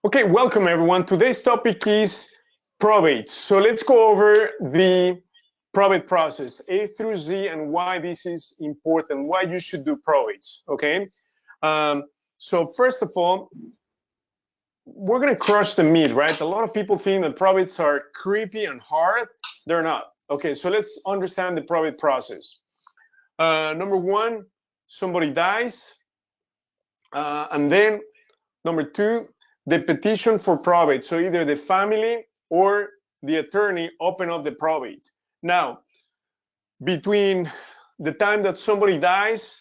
Okay, welcome everyone. Today's topic is probate. So let's go over the probate process, A through Z, and why this is important, why you should do probates, okay? So first of all, we're gonna crush the myth, right? A lot of people think that probates are creepy and hard. They're not. Okay, so let's understand the probate process. Number one, somebody dies, and then number two, the petition for probate. So either the family or the attorney open up the probate. Now, between the time that somebody dies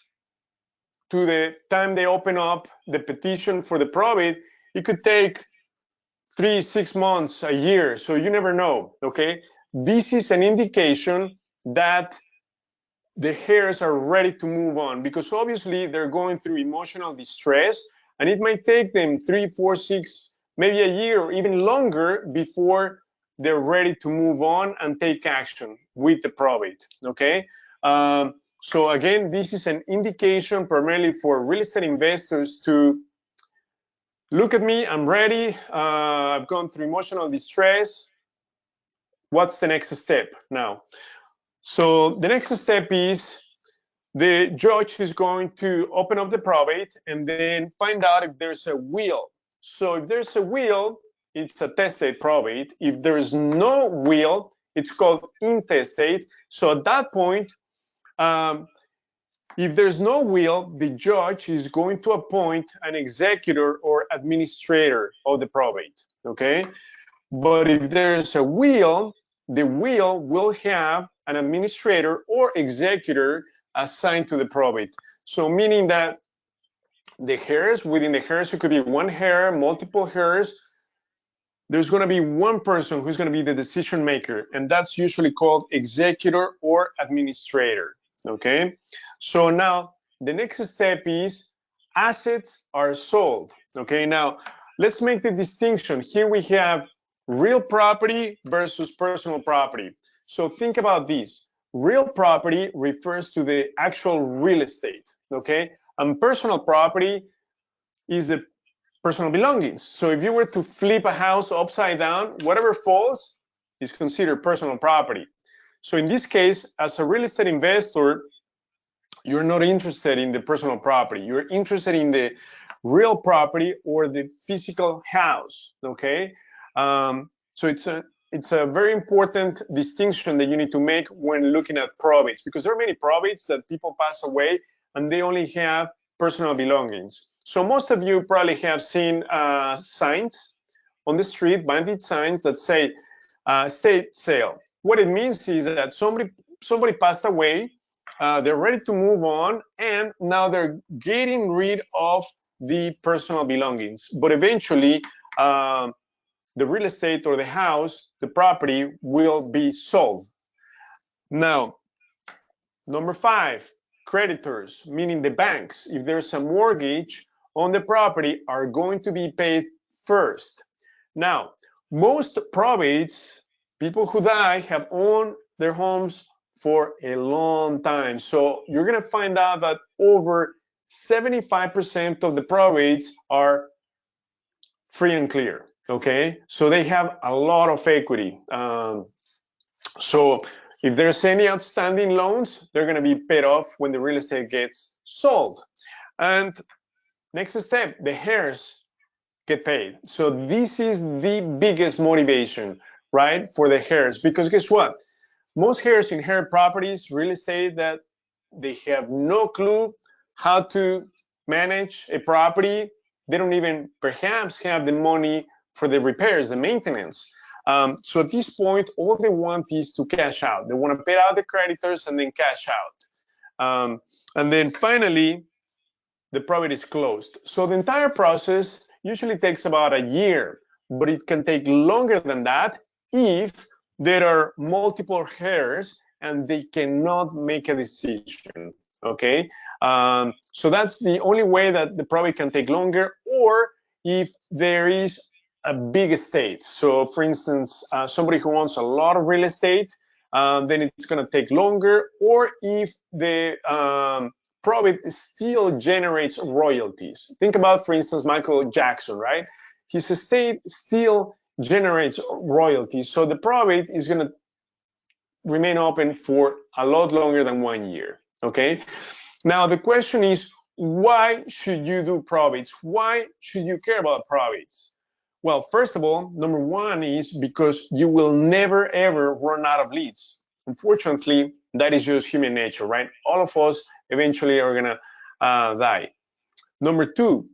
to the time they open up the petition for the probate, it could take 3, 6 months, a year. So you never know, okay? This is an indication that the heirs are ready to move on because obviously they're going through emotional distress and it might take them 3, 4, 6, maybe a year or even longer before they're ready to move on and take action with the probate, okay? So again, this is an indication primarily for real estate investors to look at me, I'm ready, I've gone through emotional distress. What's the next step now? So the next step is the judge is going to open up the probate and then find out if there's a will. So if there's a will, it's a testate probate. If there is no will, it's called intestate. So at that point, if there's no will, the judge is going to appoint an executor or administrator of the probate, okay? But if there's a will, the will have an administrator or executor assigned to the probate. So meaning that the heirs, within the heirs, it could be one heir, multiple heirs, there's going to be one person who's going to be the decision maker, and that's usually called executor or administrator, okay? So now the next step is assets are sold, okay? Now let's make the distinction. Here we have real property versus personal property. So think about this. Real property refers to the actual real estate, okay? And personal property is the personal belongings. So if you were to flip a house upside down, whatever falls is considered personal property. So in this case, as a real estate investor, you're not interested in the personal property. You're interested in the real property or the physical house, okay? So it's a very important distinction that you need to make when looking at probates, because there are many probates that people pass away and they only have personal belongings. So most of you probably have seen signs on the street, bandit signs that say estate sale. What it means is that somebody passed away, they're ready to move on, and now they're getting rid of the personal belongings. But eventually, the real estate or the house, the property will be sold. Now, number 5, creditors, meaning the banks, if there's a mortgage on the property, are going to be paid first. Now, most probates, people who die, have owned their homes for a long time. So you're going to find out that over 75% of the probates are free and clear, okay? So they have a lot of equity. So if there's any outstanding loans, they're going to be paid off when the real estate gets sold. And next step, the heirs get paid. So this is the biggest motivation, right, for the heirs, because guess what? Most heirs inherit properties, real estate, that they have no clue how to manage a property. They don't even perhaps have the money for the repairs, the maintenance. So at this point, all they want is to cash out. They want to pay out the creditors and then cash out. And then finally, the probate is closed. So the entire process usually takes about a year, but it can take longer than that if there are multiple heirs and they cannot make a decision, okay? So that's the only way that the probate can take longer, or if there is a big estate. So for instance, somebody who owns a lot of real estate, then it's gonna take longer, or if the probate still generates royalties. Think about, for instance, Michael Jackson, right? his estate still generates royalties. So the probate is going to remain open for a lot longer than 1 year. Okay. Now the question is, why should you do probates? Why should you care about probates? Well, first of all, number one is because you will never ever run out of leads. Unfortunately, that is just human nature, right? All of us eventually are gonna die. Number two,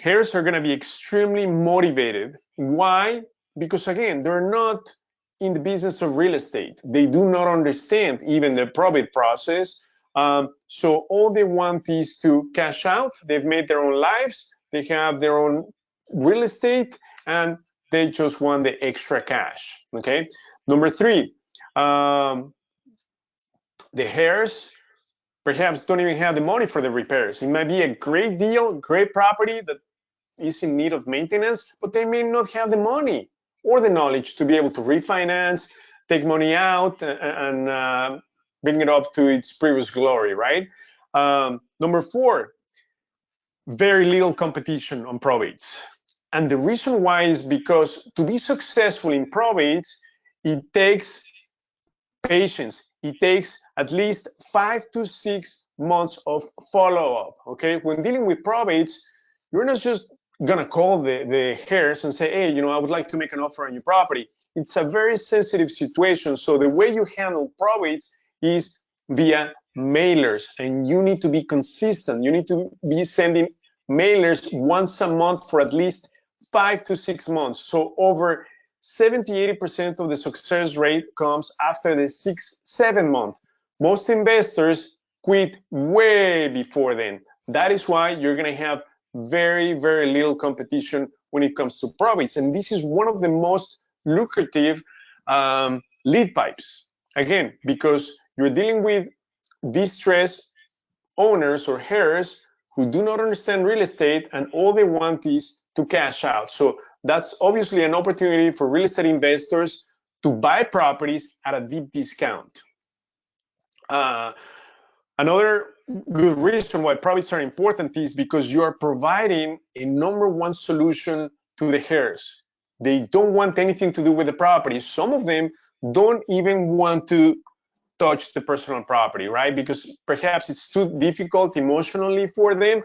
heirs are gonna be extremely motivated. Why? Because again, they're not in the business of real estate. They do not understand even the probate process. So all they want is to cash out. They've made their own lives. They have their own real estate, and they just want the extra cash. Okay. Number three, the heirs perhaps don't even have the money for the repairs. It might be a great deal, great property that is in need of maintenance, but they may not have the money or the knowledge to be able to refinance, take money out, and bring it up to its previous glory, right? Number four, very little competition on probates. And the reason why is because to be successful in probates, it takes patience. It takes at least 5 to 6 months of follow-up, okay? When dealing with probates, you're not just gonna call the heirs and say, hey, I would like to make an offer on your property. It's a very sensitive situation. So the way you handle probates is via mailers, and you need to be consistent. You need to be sending mailers once a month for at least 5 to 6 months. So over 70–80% of the success rate comes after the 6–7 month. Most investors quit way before then. That is why you're going to have very, very little competition when it comes to probates. And this is one of the most lucrative lead pipes. Again, because you're dealing with distressed owners or heirs who do not understand real estate, and all they want is to cash out. So that's obviously an opportunity for real estate investors to buy properties at a deep discount. Another good reason why probates are important is because you are providing a number one solution to the heirs. They don't want anything to do with the property. Some of them don't even want to touch the personal property, right? Because perhaps it's too difficult emotionally for them.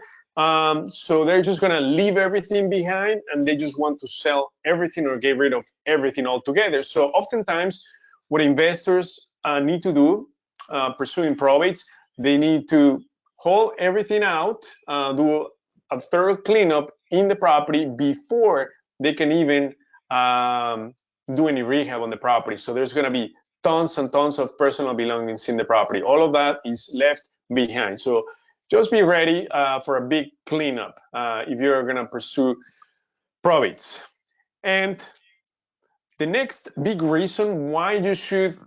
So they're just gonna leave everything behind, and they just want to sell everything or get rid of everything altogether. So oftentimes what investors need to do pursuing probates, they need to haul everything out, do a thorough cleanup in the property before they can even do any rehab on the property. So there's gonna be tons and tons of personal belongings in the property. All of that is left behind. So just be ready for a big cleanup if you're gonna pursue probates. And the next big reason why you should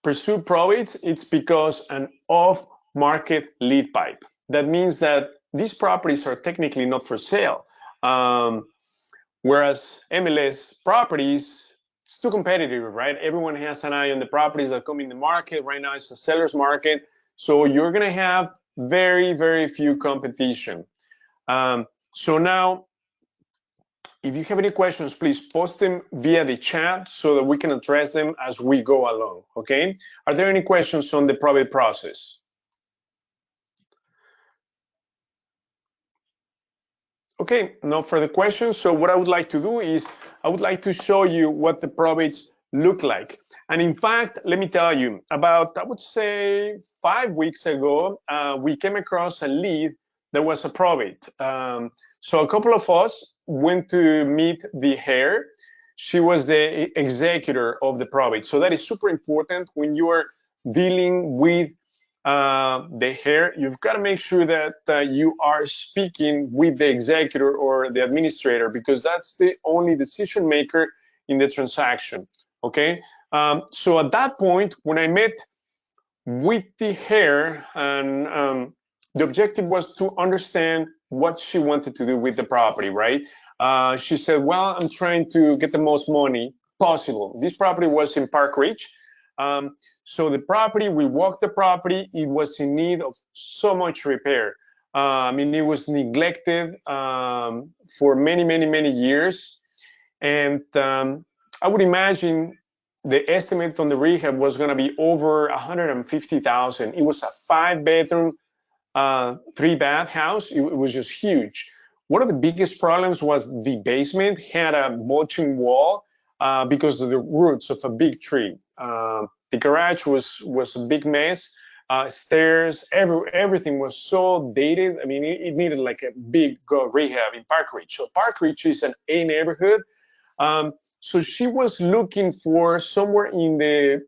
pursue probates, it's because an off-market lead pipe. That means that these properties are technically not for sale. Whereas MLS properties, it's too competitive, right? Everyone has an eye on the properties that come in the market. Right now it's a seller's market. So you're gonna have very, very few competition. So now, if you have any questions, please post them via the chat so that we can address them as we go along, okay? Are there any questions on the probate process? Okay, no further questions. So what I would like to do is, I would like to show you what the probates look like. And in fact, let me tell you, about, I would say 5 weeks ago, we came across a lead that was a probate. So a couple of us went to meet the heir. She was the executor of the probate. So that is super important when you are dealing with the heir. You've got to make sure that you are speaking with the executor or the administrator, because that's the only decision maker in the transaction. Okay. So at that point, when I met with the heir, and the objective was to understand what she wanted to do with the property, right? She said, well, I'm trying to get the most money possible. This property was in Park Ridge. So the property, we walked the property, it was in need of so much repair. I mean, it was neglected for many years. And I would imagine the estimate on the rehab was going to be over 150,000. It was a 5-bedroom, 3-bath house. It was just huge. One of the biggest problems was the basement had a mulching wall because of the roots of a big tree. The garage was a big mess. Stairs, everything was so dated. I mean, it needed like a big rehab in Park Ridge. So Park Ridge is an A neighborhood. So she was looking for somewhere in the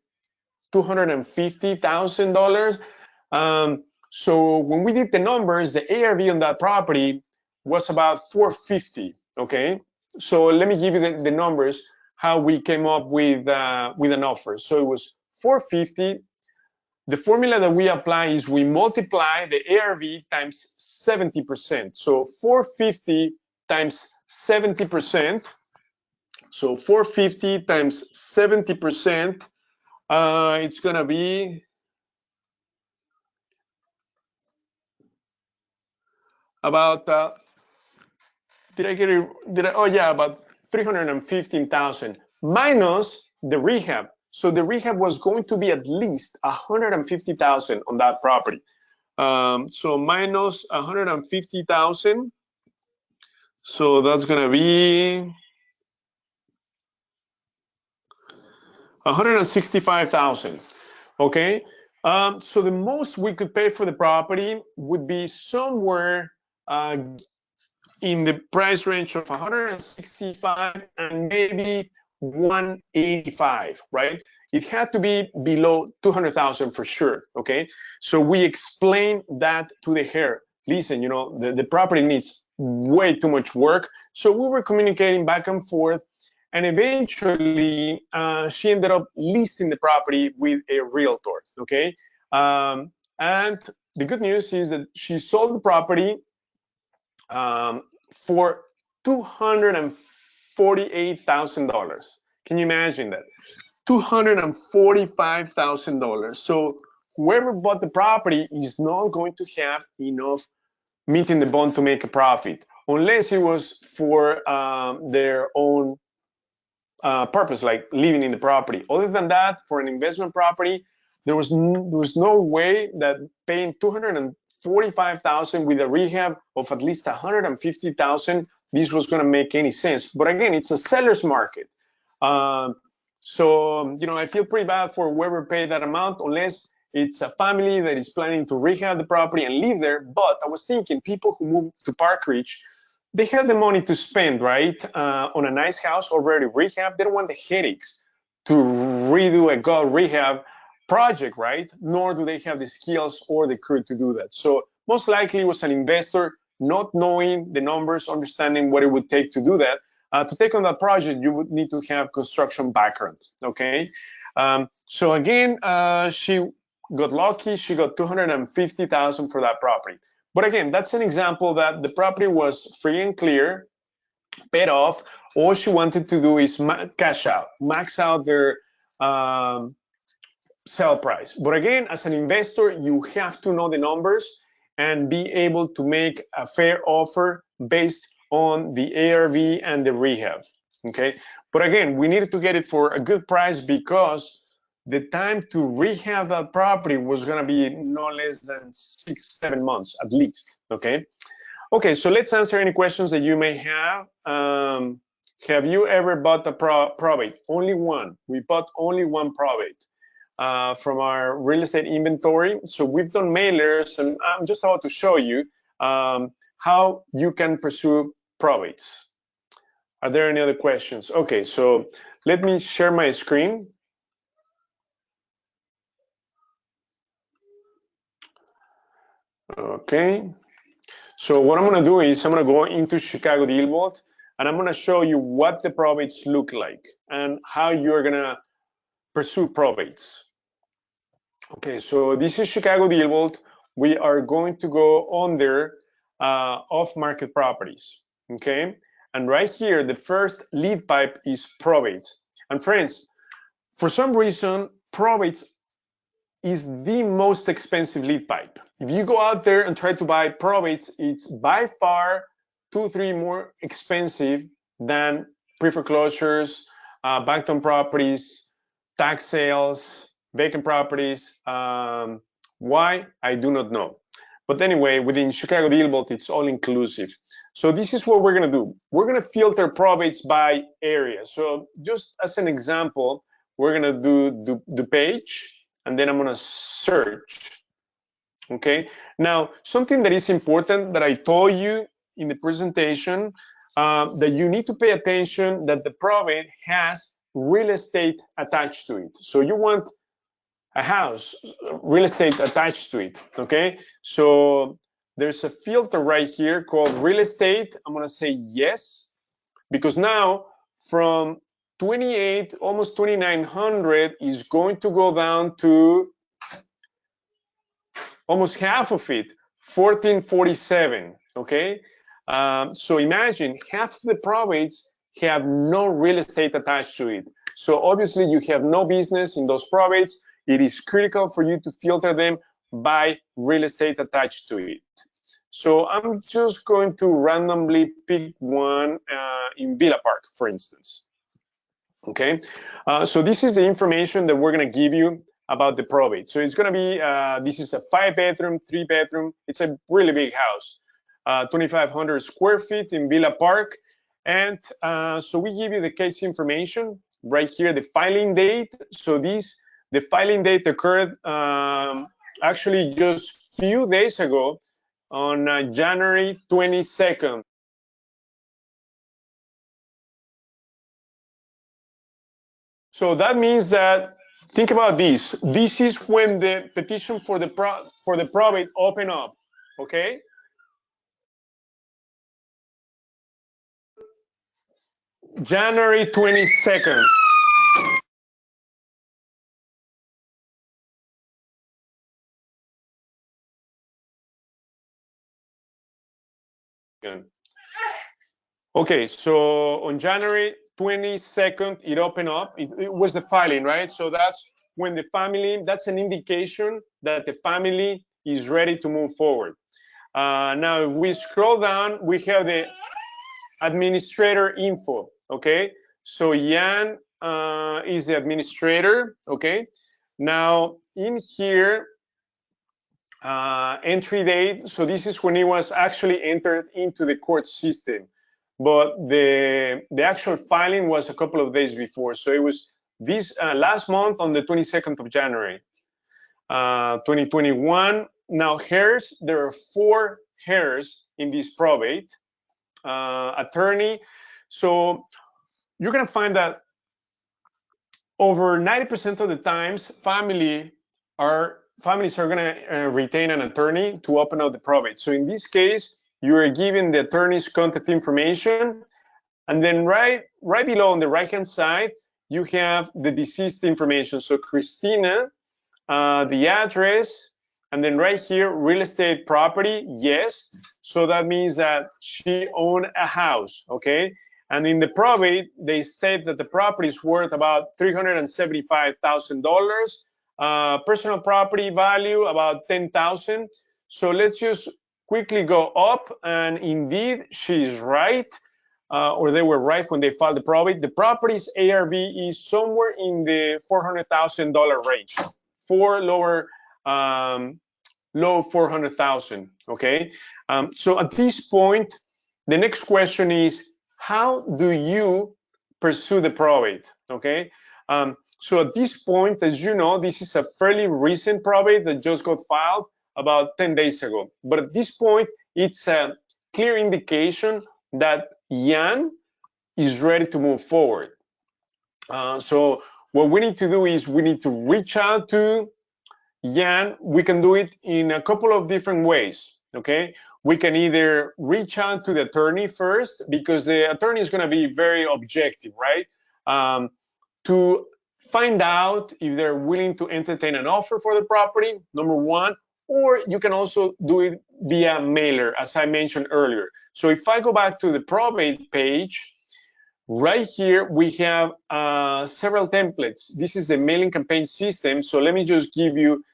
$250,000. So when we did the numbers, the ARV on that property was about 450. Okay, so let me give you the numbers how we came up with an offer. So it was 450. The formula that we apply is we multiply the ARV times 70%. So 450 times 70%. So 450 times 70%, it's gonna be about, did I get it? Oh yeah, about 315,000 minus the rehab. So the rehab was going to be at least 150,000 on that property. So minus 150,000. So that's gonna be 165,000. Okay. So the most we could pay for the property would be somewhere in the price range of 165 and maybe 185, right? It had to be below 200,000 for sure, okay? So we explained that to the heir. Listen, you know, the property needs way too much work. So we were communicating back and forth, and eventually she ended up listing the property with a realtor, okay? And the good news is that she sold the property for $248,000. Can you imagine that? $245,000. So whoever bought the property is not going to have enough meat in the bone to make a profit, unless it was for their own purpose, like living in the property. Other than that, for an investment property, there was no way that paying $245,000 with a rehab of at least $150,000, this was going to make any sense. But again, it's a seller's market. So, you know, I feel pretty bad for whoever paid that amount, unless it's a family that is planning to rehab the property and live there. But I was thinking people who move to Park Ridge, they have the money to spend, right, on a nice house already rehab. They don't want the headaches to redo a god rehab project, right? Nor do they have the skills or the crew to do that. So most likely it was an investor not knowing the numbers, understanding what it would take to do that. To take on that project, you would need to have construction background, okay? So again, she got lucky. She got $250,000 for that property. But again, that's an example that the property was free and clear, paid off. All she wanted to do is cash out, max out their sell price. But again, as an investor, you have to know the numbers and be able to make a fair offer based on the ARV and the rehab, okay? But again, we needed to get it for a good price because the time to rehab that property was gonna be no less than 6-7 months at least, okay? Okay, so let's answer any questions that you may have. Have you ever bought a probate? Only one. We bought only one probate from our real estate inventory. So we've done mailers, and I'm just about to show you how you can pursue probates. Are there any other questions? Okay, so let me share my screen. Okay, so what I'm gonna do is I'm gonna go into ChicagoDealVault, and I'm gonna show you what the probates look like and how you're gonna pursue probates. Okay, so this is ChicagoDealVault. We are going to go under off-market properties, okay? And right here, the first lead pipe is probates. And friends, for some reason, probates is the most expensive lead pipe. If you go out there and try to buy probates, it's by far 2-3 more expensive than pre-foreclosures, banked-on properties, tax sales, vacant properties. Why? I do not know. But anyway, within Chicago DealVault, it's all inclusive. So this is what we're gonna do. We're gonna filter probates by area. So just as an example, we're gonna do the page, and then I'm gonna search. Okay. Now, something that is important that I told you in the presentation, that you need to pay attention that the probate has real estate attached to it. So you want a house, real estate attached to it. Okay. So there's a filter right here called real estate. I'm gonna say yes, because now from 28, almost 2,900 is going to go down to almost half of it, 1,447, okay? So imagine half of the probates have no real estate attached to it. So obviously you have no business in those probates. It is critical for you to filter them by real estate attached to it. So I'm just going to randomly pick one in Villa Park, for instance. Okay, so this is the information that we're going to give you about the probate. So it's going to be, this is a 5-bedroom, 3-bedroom. It's a really big house, 2,500 square feet in Villa Park. And so we give you the case information right here, the filing date. So the filing date occurred actually just few days ago on January 22nd. So that means that, think about this. This is when the petition for the probate open up, okay? January 22nd. Okay, so on January 22nd, it opened up. It was the filing, right? So that's when the family, that's an indication that the family is ready to move forward. Now, if we scroll down, we have the administrator info, okay? So Jan is the administrator, okay? Now, in here, entry date, so this is when he was actually entered into the court system. But the actual filing was a couple of days before. So it was this last month on the 22nd of January, 2021. Now, heirs, there are 4 heirs in this probate. Attorney. So you're going to find that over 90% of the times, families are going to retain an attorney to open up the probate. So in this case, you are given the attorney's contact information, and then right below on the right-hand side, you have the deceased information. So Christina, the address, and then right here, real estate property, yes. So that means that she owned a house, okay? And in the probate, they state that the property is worth about $375,000. Personal property value about $10,000. So let's just quickly go up, and indeed, she's right, or they were right when they filed the probate. The property's ARV is somewhere in the $400,000 range, low 400,000, okay? So at this point, the next question is, how do you pursue the probate, okay? So at this point, as you know, this is a fairly recent probate that just got filed about 10 days ago. But at this point, it's a clear indication that Jan is ready to move forward. So what we need to do is we need to reach out to Jan. We can do it in a couple of different ways, okay? We can either reach out to the attorney first, because the attorney is going to be very objective, right? To find out if they're willing to entertain an offer for the property, number one, or you can also do it via mailer, as I mentioned earlier. So if I go back to the probate page, Right here, we have several templates. This is the mailing campaign system. So let me just give you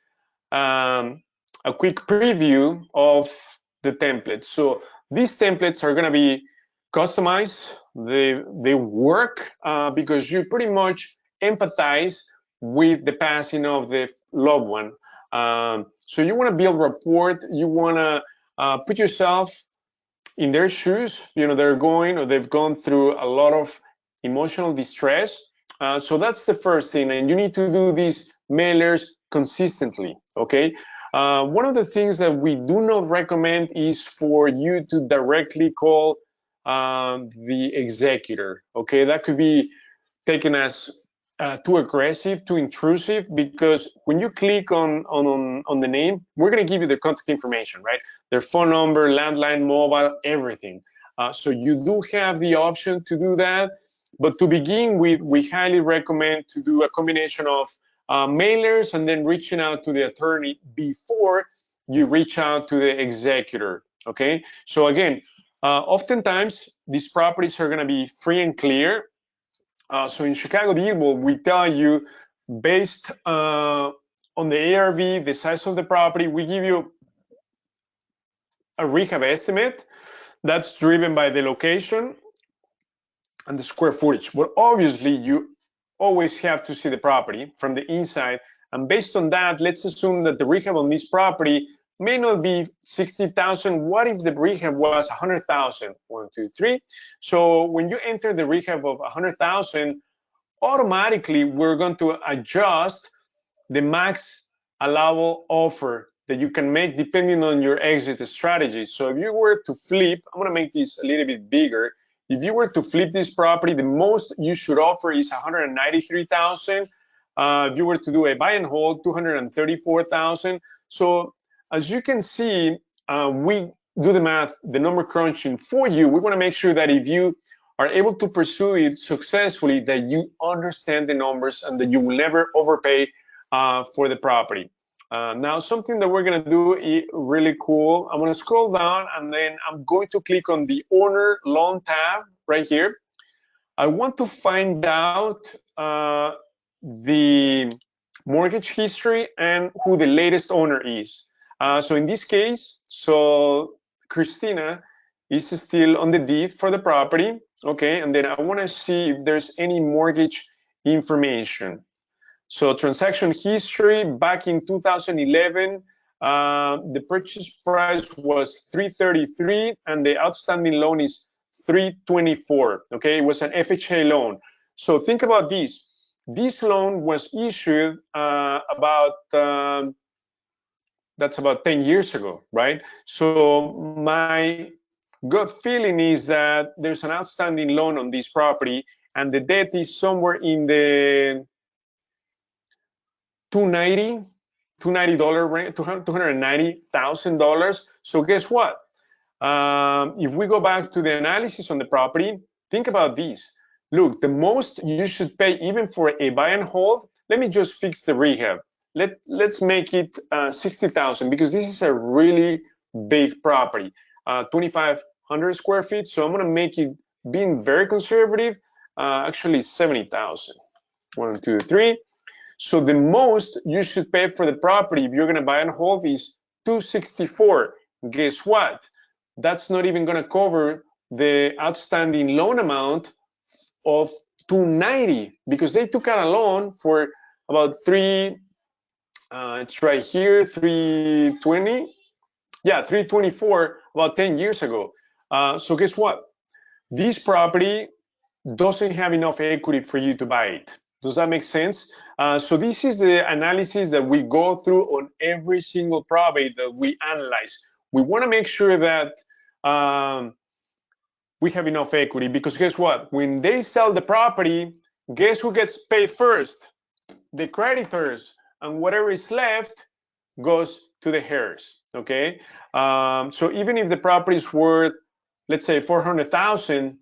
a quick preview of the templates. So these templates are going to be customized. They work because you pretty much empathize with the passing of the loved one. So you want to build rapport. You want to put yourself in their shoes. You know, they're going or they've gone through a lot of emotional distress. So that's the first thing, and you need to do these mailers consistently. Okay. One of the things that we do not recommend is for you to directly call the executor. Okay, that could be taken as too aggressive, too intrusive, because when you click on the name, we're going to give you their contact information, right? Their phone number, landline, mobile, everything. So you do have the option to do that. But to begin with, we highly recommend to do a combination of mailers and then reaching out to the attorney before you reach out to the executor. Okay. So again, oftentimes these properties are going to be free and clear. So in ChicagoDealVault, we tell you based on the ARV, the size of the property, we give you a rehab estimate that's driven by the location and the square footage. But obviously, you always have to see the property from the inside. And based on that, let's assume that the rehab on this property may not be 60,000. What if the rehab was 100,000? 1, 2, 3. So when you enter the rehab of 100,000, automatically we're going to adjust the max allowable offer that you can make depending on your exit strategy. So if you were to flip, I'm going to make this a little bit bigger. If you were to flip this property, the most you should offer is 193,000. If you were to do a buy and hold, 234,000. So as you can see, we do the math, the number crunching for you. We want to make sure that if you are able to pursue it successfully, that you understand the numbers and that you will never overpay for the property. Now, something that we're going to do is really cool. I'm going to scroll down and then I'm going to click on the owner loan tab right here. I want to find out the mortgage history and who the latest owner is. So in this case, so Christina is still on the deed for the property. Okay, and then I want to see if there's any mortgage information. So transaction history back in 2011, the purchase price was 333 and the outstanding loan is 324. Okay, it was an FHA loan. So think about this. This loan was issued that's about 10 years ago, right? So my gut feeling is that there's an outstanding loan on this property and the debt is somewhere in the $290,000. So guess what? If we go back to the analysis on the property, think about this. Look, the most you should pay even for a buy and hold, let me just fix the rehab. Let's make it 60,000 because this is a really big property, 2,500 square feet. So I'm going to make it, being very conservative, actually 70,000. 1, 2, 3. So the most you should pay for the property if you're going to buy and hold is 264. Guess what? That's not even going to cover the outstanding loan amount of 290 because they took out a loan for about it's right here, 320. Yeah, 324 about 10 years ago. So guess what? This property doesn't have enough equity for you to buy it. Does that make sense? So this is the analysis that we go through on every single probate that we analyze. We want to make sure that we have enough equity because guess what? When they sell the property, guess who gets paid first? The creditors, and whatever is left goes to the heirs. Okay. So even if the property is worth, let's say 400,000,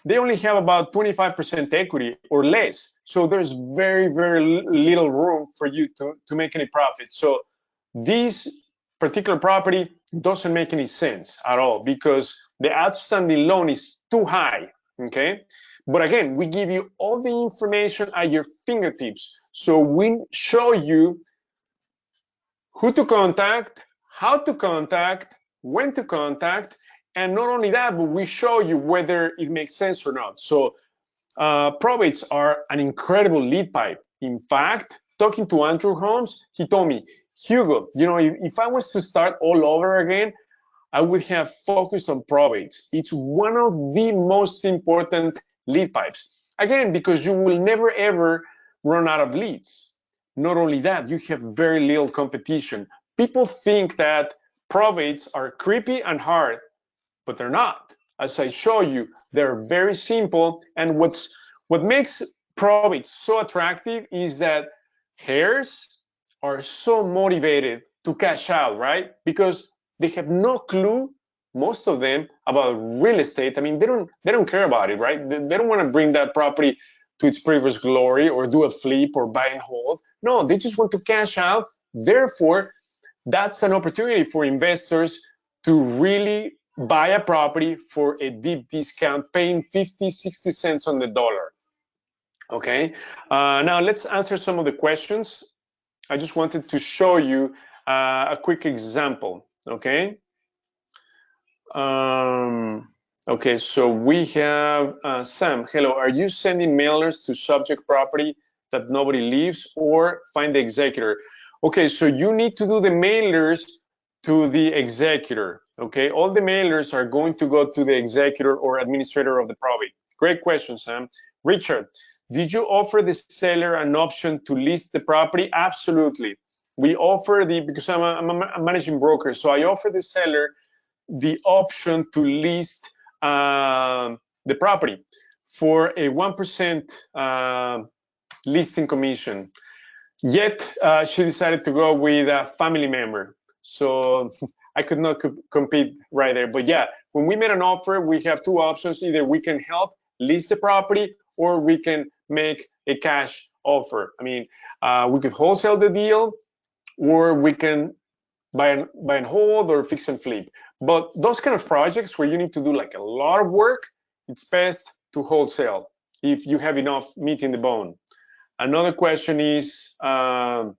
they only have about 25% equity or less. So there's very, very little room for you to make any profit. So this particular property doesn't make any sense at all because the outstanding loan is too high. Okay. But again, we give you all the information at your fingertips. So we show you who to contact, how to contact, when to contact, and not only that, but we show you whether it makes sense or not. So probates are an incredible lead pipe. In fact, talking to Andrew Holmes, he told me, Hugo, you know, if I was to start all over again, I would have focused on probates. It's one of the most important lead pipes. Again, because you will never ever run out of leads. Not only that, you have very little competition. People think that probates are creepy and hard, but they're not. As I show you, they're very simple. And what makes probates so attractive is that heirs are so motivated to cash out, right? Because they have no clue, most of them, about real estate. I mean, they don't care about it, right? They don't want to bring that property to its previous glory or do a flip or buy and hold. No, they just want to cash out. Therefore, that's an opportunity for investors to really buy a property for a deep discount, paying 50, 60 cents on the dollar. Okay, now let's answer some of the questions. I just wanted to show you a quick example. Okay. Okay, so we have Sam. Hello, are you sending mailers to subject property that nobody leaves, or find the executor? Okay, so you need to do the mailers to the executor. Okay, all the mailers are going to go to the executor or administrator of the property. Great question, Sam. Richard, did you offer the seller an option to list the property? Absolutely. We offer because I'm a managing broker, so I offer the seller the option to list the property for a 1% listing commission. Yet she decided to go with a family member. So I could not compete right there. But yeah, when we made an offer, we have two options. Either we can help list the property, or we can make a cash offer. I mean, we could wholesale the deal, or we can buy and hold or fix and flip. But those kind of projects where you need to do like a lot of work, it's best to wholesale if you have enough meat in the bone. Another question is, let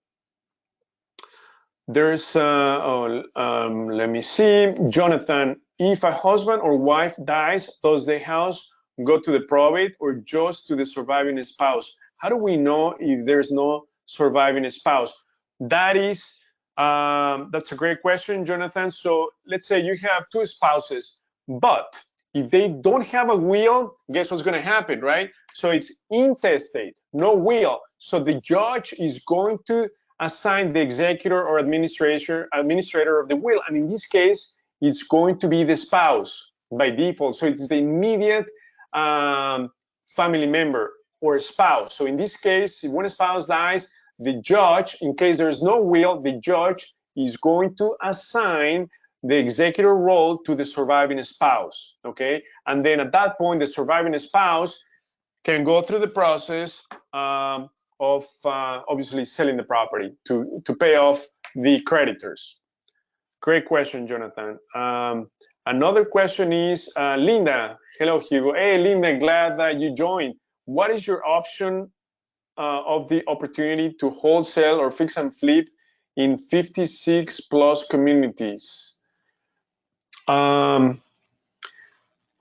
me see, Jonathan, if a husband or wife dies, does the house go to the probate or just to the surviving spouse? How do we know if there's no surviving spouse? That's a great question, Jonathan. So let's say you have two spouses, but if they don't have a will, guess what's going to happen, right? So it's intestate, no will. So the judge is going to assign the executor or administrator of the will. And in this case, it's going to be the spouse by default. So it's the immediate family member or spouse. So in this case, if one spouse dies, the judge, in case there's no will, the judge is going to assign the executor role to the surviving spouse, okay? And then at that point, the surviving spouse can go through the process of obviously selling the property to pay off the creditors. Great question, Jonathan. Another question is Linda. Hello, Hugo. Hey, Linda, glad that you joined. What is your option of the opportunity to wholesale or fix and flip in 56 plus communities?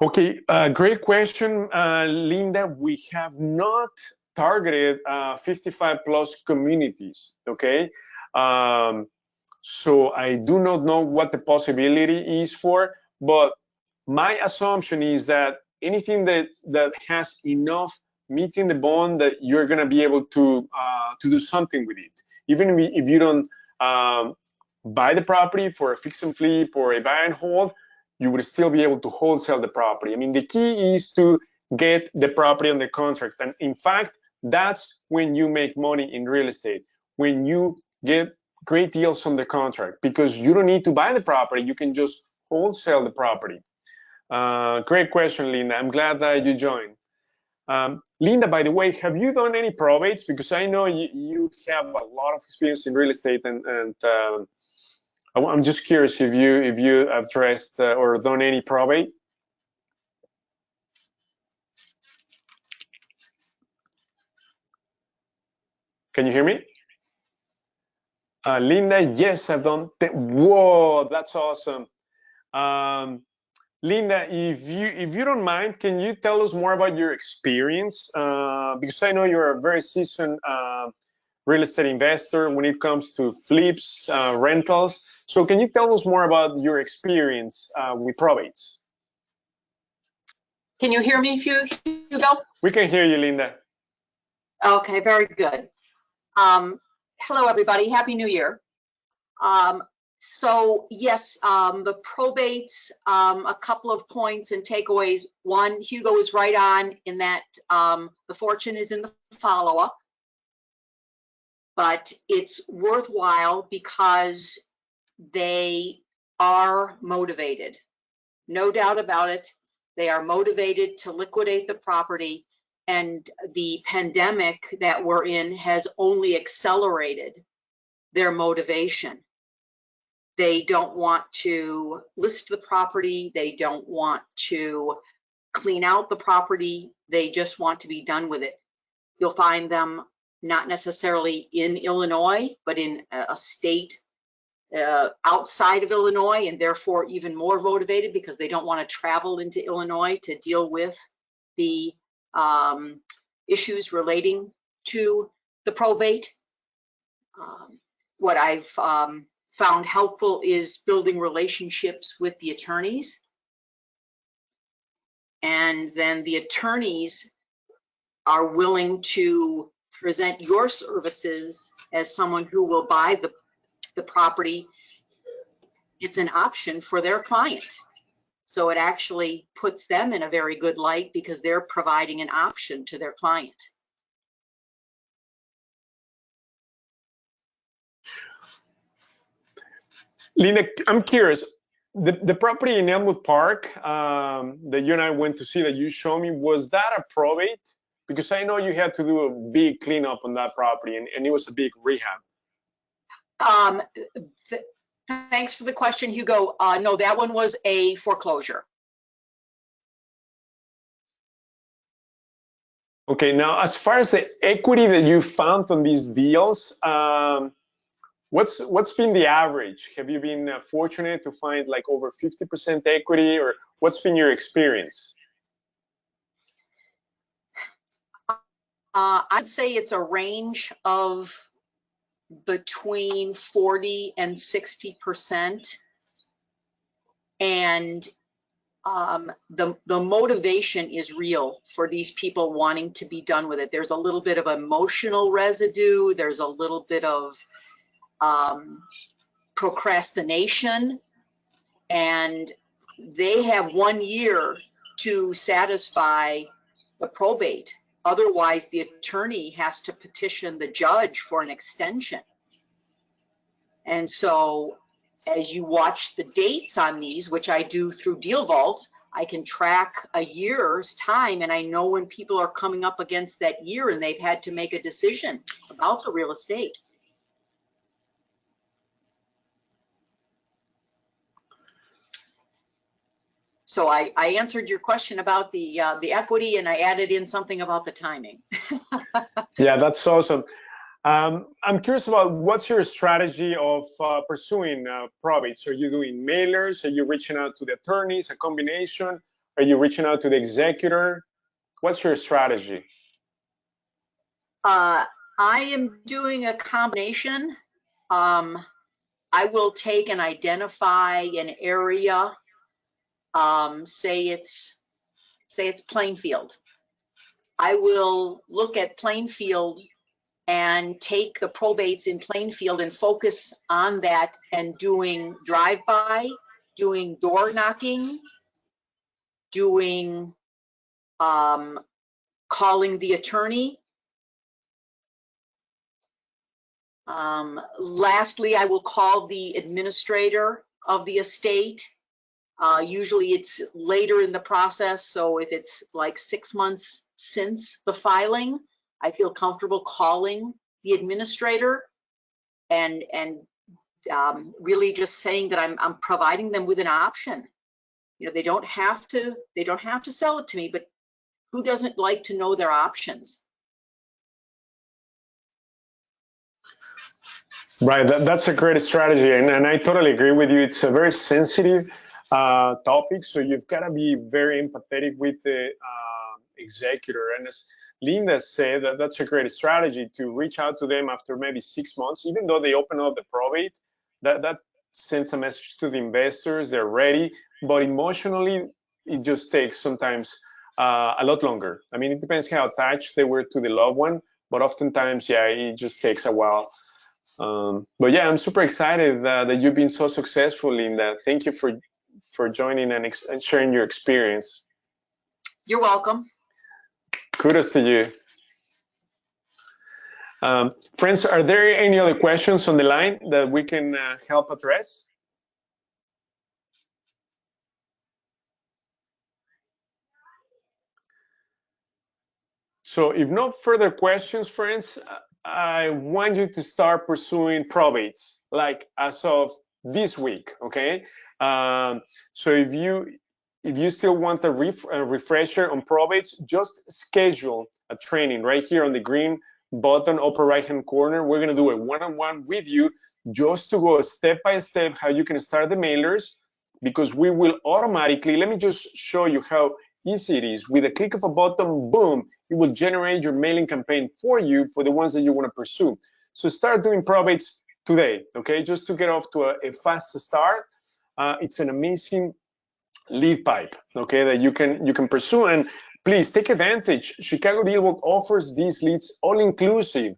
Okay, great question, Linda. We have not targeted 55 plus communities, okay? So I do not know what the possibility is for, but my assumption is that anything that has enough meat in the bone that you're gonna be able to do something with it. Even if you don't buy the property for a fix and flip or a buy and hold, you would still be able to wholesale the property. I mean, the key is to get the property on the contract. And in fact, that's when you make money in real estate, when you get great deals on the contract, because you don't need to buy the property, you can just wholesale the property. Great question, Linda. I'm glad that you joined. Linda, by the way, have you done any probates? Because I know you have a lot of experience in real estate, and I'm just curious if you have addressed or done any probate. Can you hear me? Linda, yes, I've done. Whoa, that's awesome. Linda, if you don't mind, can you tell us more about your experience? Because I know you're a very seasoned real estate investor when it comes to flips, rentals. So can you tell us more about your experience with probates? Can you hear me, Hugo? We can hear you, Linda. Okay, very good. Hello, everybody. Happy New Year. So yes, the probates, a couple of points and takeaways. One, Hugo is right on in that the fortune is in the follow-up, but it's worthwhile because they are motivated. No doubt about it. They are motivated to liquidate the property, and the pandemic that we're in has only accelerated their motivation. They don't want to list the property. They don't want to clean out the property. They just want to be done with it. You'll find them not necessarily in Illinois, but in a state outside of Illinois, and therefore even more motivated because they don't want to travel into Illinois to deal with the issues relating to the probate. What I've found helpful is building relationships with the attorneys. And then the attorneys are willing to present your services as someone who will buy the property. It's an option for their client. So it actually puts them in a very good light because they're providing an option to their client. Linda, I'm curious. The property in Elmwood Park that you and I went to see that you showed me, was that a probate? Because I know you had to do a big cleanup on that property, and it was a big rehab. Thanks for the question, Hugo. No, that one was a foreclosure. Okay, now as far as the equity that you found on these deals, what's been the average? Have you been fortunate to find like over 50% equity, or what's been your experience? I'd say it's a range of between 40 and 60%. And the motivation is real for these people wanting to be done with it. There's a little bit of emotional residue. There's a little bit of procrastination, and they have 1 year to satisfy the probate. Otherwise, the attorney has to petition the judge for an extension. And so as you watch the dates on these, which I do through DealVault, I can track a year's time, and I know when people are coming up against that year and they've had to make a decision about the real estate. So I answered your question about the equity, and I added in something about the timing. Yeah, that's awesome. I'm curious about what's your strategy of pursuing probates? Are you doing mailers? Are you reaching out to the attorneys, a combination? Are you reaching out to the executor? What's your strategy? I am doing a combination. I will take and identify an area, say it's Plainfield. I will look at Plainfield and take the probates in Plainfield and focus on that, and doing drive-by, doing door knocking, doing calling the attorney. Lastly, I will call the administrator of the estate. Usually it's later in the process, so if it's like 6 months since the filing, I feel comfortable calling the administrator and really just saying that I'm providing them with an option. You know, they don't have to sell it to me, but who doesn't like to know their options? Right, that's a great strategy, and I totally agree with you. It's a very sensitive topic, so you've got to be very empathetic with the executor. And as Linda said, that's a great strategy to reach out to them after maybe 6 months, even though they open up the probate. That sends a message to the investors, they're ready, but emotionally, it just takes sometimes a lot longer. I mean, it depends how attached they were to the loved one, but oftentimes, yeah, it just takes a while. But yeah, I'm super excited that you've been so successful in that. Thank you for joining and sharing your experience. You're welcome. Kudos to you. Friends, are there any other questions on the line that we can help address? So if no further questions, friends, I want you to start pursuing probates, like as of this week, okay? So if you still want a refresher on probates, just schedule a training right here on the green button, upper right-hand corner. We're gonna do a one-on-one with you just to go step by step how you can start the mailers, because we will automatically, let me just show you how easy it is. With a click of a button, boom, it will generate your mailing campaign for you for the ones that you want to pursue. So start doing probates today, okay? Just to get off to a fast start. It's an amazing lead pipe, okay, that you can pursue. And please take advantage. Chicago DealVault offers these leads all inclusive.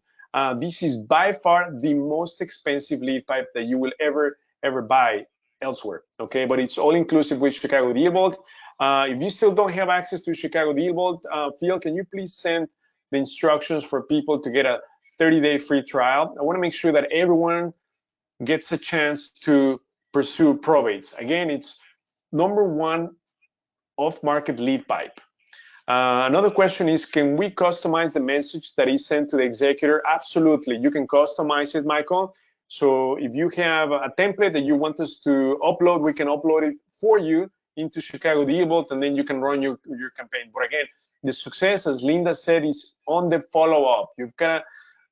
This is by far the most expensive lead pipe that you will ever buy elsewhere, okay? But it's all inclusive with Chicago DealVault. If you still don't have access to Chicago DealVault, Phil, can you please send the instructions for people to get a 30-day free trial? I want to make sure that everyone gets a chance to pursue probates. Again, it's #1 off-market lead pipe. Another question is, can we customize the message that is sent to the executor? Absolutely, you can customize it, Michael. So if you have a template that you want us to upload, we can upload it for you into Chicago DealVault, and then you can run your campaign. But again, the success, as Linda said, is on the follow-up. You've got to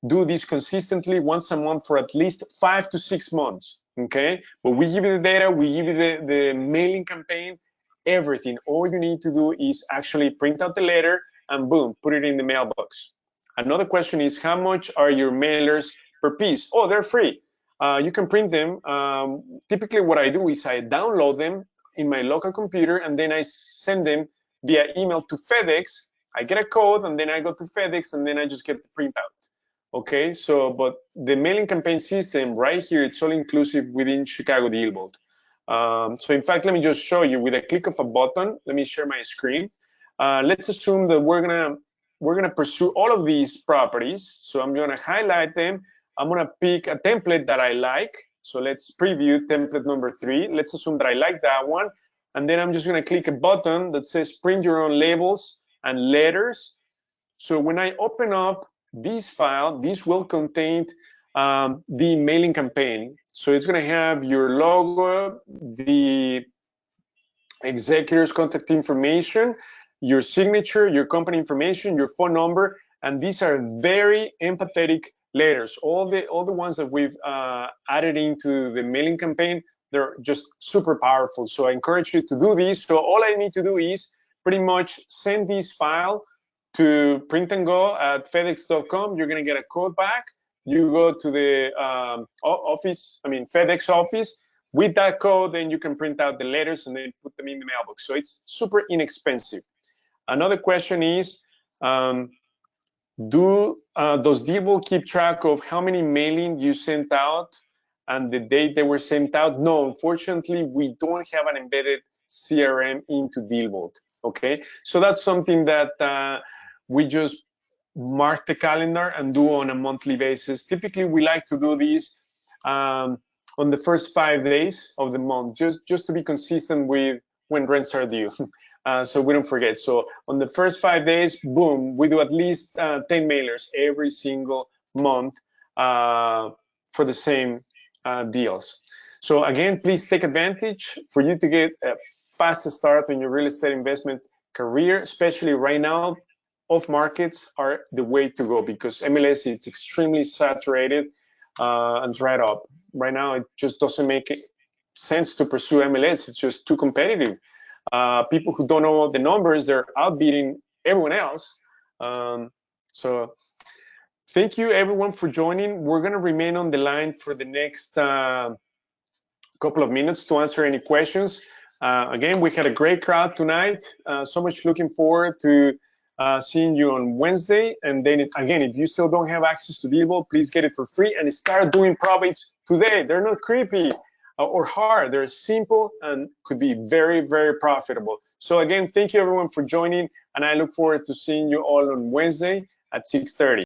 do this consistently once a month for at least 5 to 6 months, okay? But we give you the data, we give you the mailing campaign, everything. All you need to do is actually print out the letter and boom, put it in the mailbox. Another question is, how much are your mailers per piece? Oh, they're free. You can print them. Typically what I do is I download them in my local computer and then I send them via email to FedEx. I get a code and then I go to FedEx and then I just get the printout. Okay, so, but the mailing campaign system right here, it's all inclusive within Chicago DealVault. So in fact, let me just show you with a click of a button. Let me share my screen. Let's assume that we're gonna pursue all of these properties. So I'm gonna highlight them. I'm gonna pick a template that I like. So let's preview template number 3. Let's assume that I like that one. And then I'm just gonna click a button that says print your own labels and letters. So when I open up this file, this will contain the mailing campaign. So it's going to have your logo, the executor's contact information, your signature, your company information, your phone number, and these are very empathetic letters. All the ones that we've added into the mailing campaign, they're just super powerful. So I encourage you to do this. So all I need to do is pretty much send this file to print and go at fedex.com. You're going to get a code back. You go to the FedEx office. With that code, then you can print out the letters and then put them in the mailbox. So it's super inexpensive. Another question is, does DealVault keep track of how many mailing you sent out and the date they were sent out? No, unfortunately, we don't have an embedded CRM into DealVault. Okay, so that's something that we just mark the calendar and do on a monthly basis. Typically, we like to do this on the first 5 days of the month, just to be consistent with when rents are due. So we don't forget. So on the first 5 days, boom, we do at least 10 mailers every single month for the same deals. So again, please take advantage for you to get a fast start on your real estate investment career, especially right now. Off markets are the way to go because MLS is extremely saturated. and dried up. Right now, it just doesn't make sense to pursue MLS. It's just too competitive. People who don't know the numbers, they're outbidding everyone else. So thank you everyone for joining. We're gonna remain on the line for the next couple of minutes to answer any questions. Again, we had a great crowd tonight. So much looking forward to seeing you on Wednesday. And then again, if you still don't have access to DealVault, please get it for free and start doing probates today. They're not creepy or hard. They're simple and could be very, very profitable. So again, thank you everyone for joining, and I look forward to seeing you all on Wednesday at 6:30.